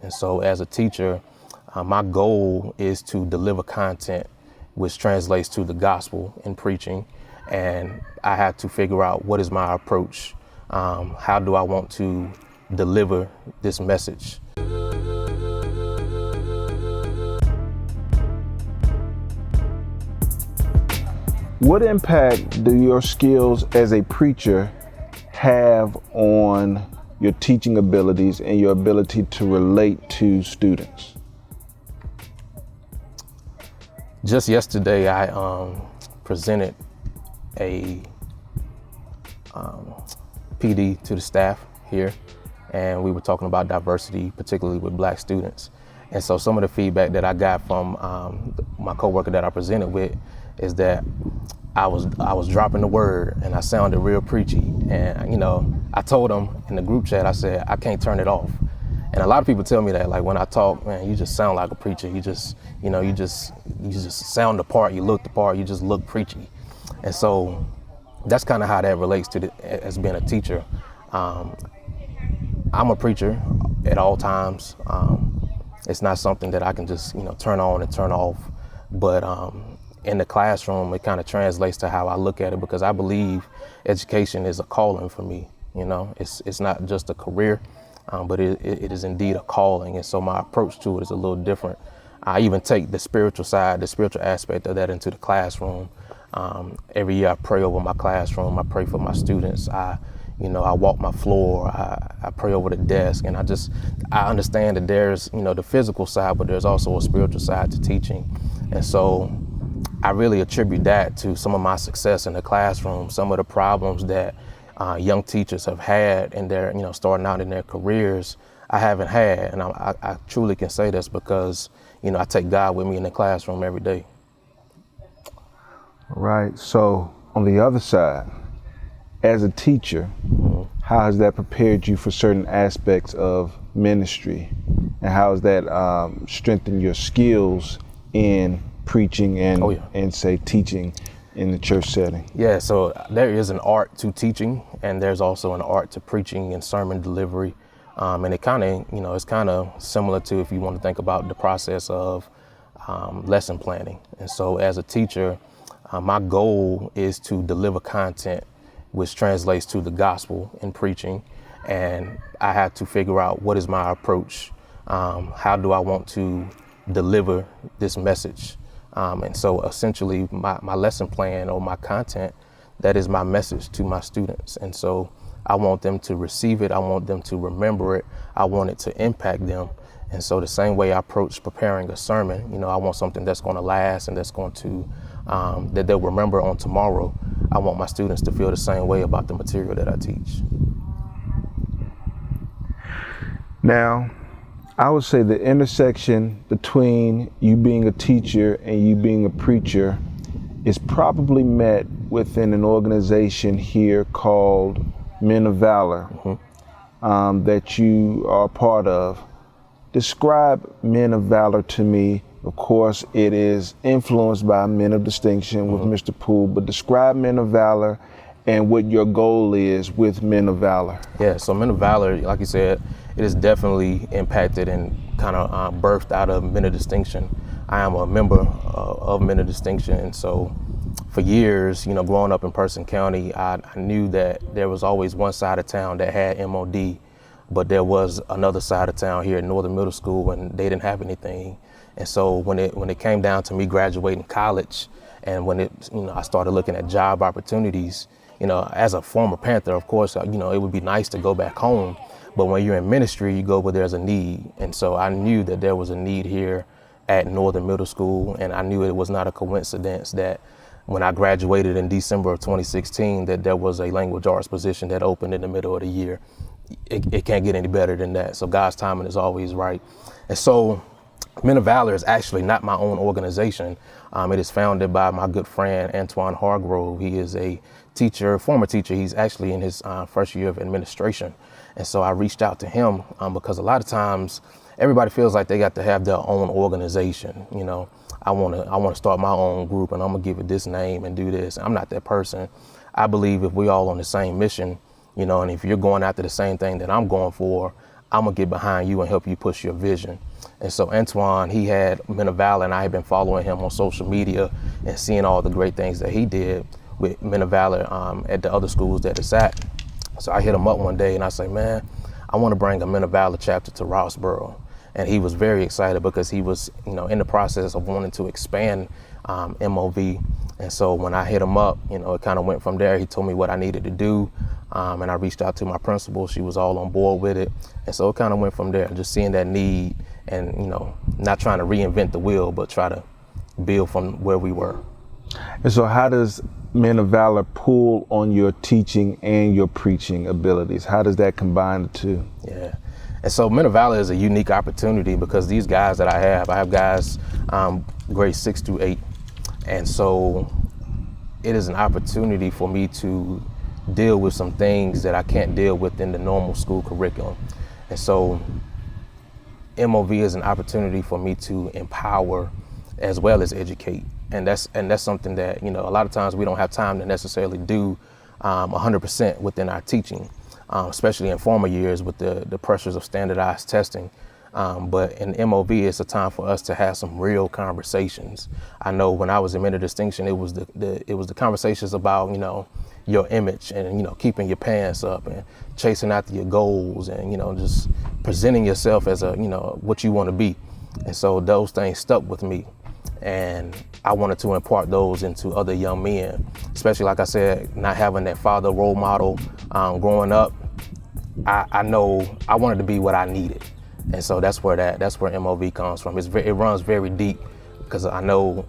And so as a teacher, my goal is to deliver content which translates to the gospel in preaching. And I had to figure out what is my approach. How do I want to deliver this message? What impact do your skills as a preacher have on your teaching abilities and your ability to relate to students? Just yesterday, I presented a PD to the staff here, and we were talking about diversity, particularly with Black students. And so some of the feedback that I got from my coworker that I presented with is that I was dropping the word and I sounded real preachy. And I told them in the group chat, I said, I can't turn it off. And a lot of people tell me that, like, when I talk, man, you just sound like a preacher. You just sound the part, you look the part, you just look preachy. And so that's kind of how that relates to as being a teacher. I'm a preacher at all times. It's not something that I can just, turn on and turn off. But in the classroom, it kind of translates to how I look at it, because I believe education is a calling for me. It's not just a career, but it is indeed a calling. And so my approach to it is a little different. I even take the spiritual side, the spiritual aspect of that into the classroom. Every year I pray over my classroom. I pray for my students. I walk my floor. I pray over the desk, and I understand that there's, the physical side, but there's also a spiritual side to teaching. And so I really attribute that to some of my success in the classroom, some of the problems that young teachers have had in their, starting out in their careers, I haven't had. And I truly can say this because, I take God with me in the classroom every day. Right. So on the other side, as a teacher, how has that prepared you for certain aspects of ministry? And how has that strengthened your skills in preaching and say teaching in the church setting? Yeah, so there is an art to teaching, and there's also an art to preaching and sermon delivery. And it kind of, it's kind of similar to, if you want to think about the process of lesson planning. And so as a teacher, my goal is to deliver content which translates to the gospel in preaching. And I had to figure out what is my approach. How do I want to deliver this message? And so essentially my lesson plan or my content, that is my message to my students. And so I want them to receive it. I want them to remember it. I want it to impact them. And so the same way I approach preparing a sermon, I want something that's going to last and that's going to, that they'll remember on tomorrow. I want my students to feel the same way about the material that I teach. Now, I would say the intersection between you being a teacher and you being a preacher is probably met within an organization here called Men of Valor, that you are a part of. Describe Men of Valor to me. Of course, it is influenced by Men of Distinction with Mr. Poole, but describe Men of Valor and what your goal is with Men of Valor. Yeah, so Men of Valor, like you said, it is definitely impacted and kind of birthed out of Men of Distinction. I am a member of Men of Distinction, and so for years, growing up in Person County, I knew that there was always one side of town that had MOD, but there was another side of town here at Northern Middle School, and they didn't have anything. And so when it came down to me graduating college, and when I started looking at job opportunities, as a former Panther, of course, it would be nice to go back home. But when you're in ministry, you go where there's a need. And so I knew that there was a need here at Northern Middle School, and I knew it was not a coincidence that when I graduated in December of 2016, that there was a language arts position that opened in the middle of the year. It can't get any better than that. So God's timing is always right. And so Men of Valor is actually not my own organization. It is founded by my good friend, Antoine Hargrove. He is a teacher, former teacher. He's actually in his first year of administration. And so I reached out to him because a lot of times everybody feels like they got to have their own organization. I want to start my own group and I'm gonna give it this name and do this. I'm not that person. I believe if we all on the same mission, and if you're going after the same thing that I'm going for, I'm gonna get behind you and help you push your vision. And so Antoine, he had Men of Valor, and I had been following him on social media and seeing all the great things that he did with Men of Valor at the other schools that it's at. So I hit him up one day and I say, man, I want to bring a Men of Valor chapter to Rossboro. And he was very excited because he was, in the process of wanting to expand MOV. And so when I hit him up, it kind of went from there. He told me what I needed to do. And I reached out to my principal. She was all on board with it. And so it kind of went from there, just seeing that need and, not trying to reinvent the wheel, but try to build from where we were. And so how does Men of Valor pull on your teaching and your preaching abilities? How does that combine the two? Yeah. And so Men of Valor is a unique opportunity because these guys that I have guys grades 6 through 8. And so it is an opportunity for me to deal with some things that I can't deal with in the normal school curriculum. And so MOV is an opportunity for me to empower as well as educate. And that's something that, a lot of times we don't have time to necessarily do 100% within our teaching, especially in former years with the pressures of standardized testing. But in MOV, it's a time for us to have some real conversations. I know when I was in Men of Distinction, it was the conversations about, your image and, keeping your pants up and chasing after your goals and, just presenting yourself as what you want to be. And so those things stuck with me. And I wanted to impart those into other young men, especially, like I said, not having that father role model growing up. I know I wanted to be what I needed. And so that's where MOV comes from. It runs very deep because I know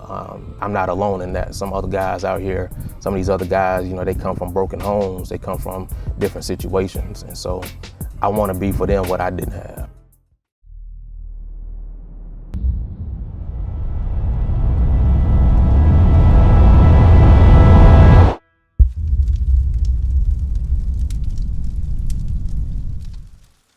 I'm not alone in that. Some other guys out here, some of these other guys, they come from broken homes. They come from different situations. And so I want to be for them what I didn't have.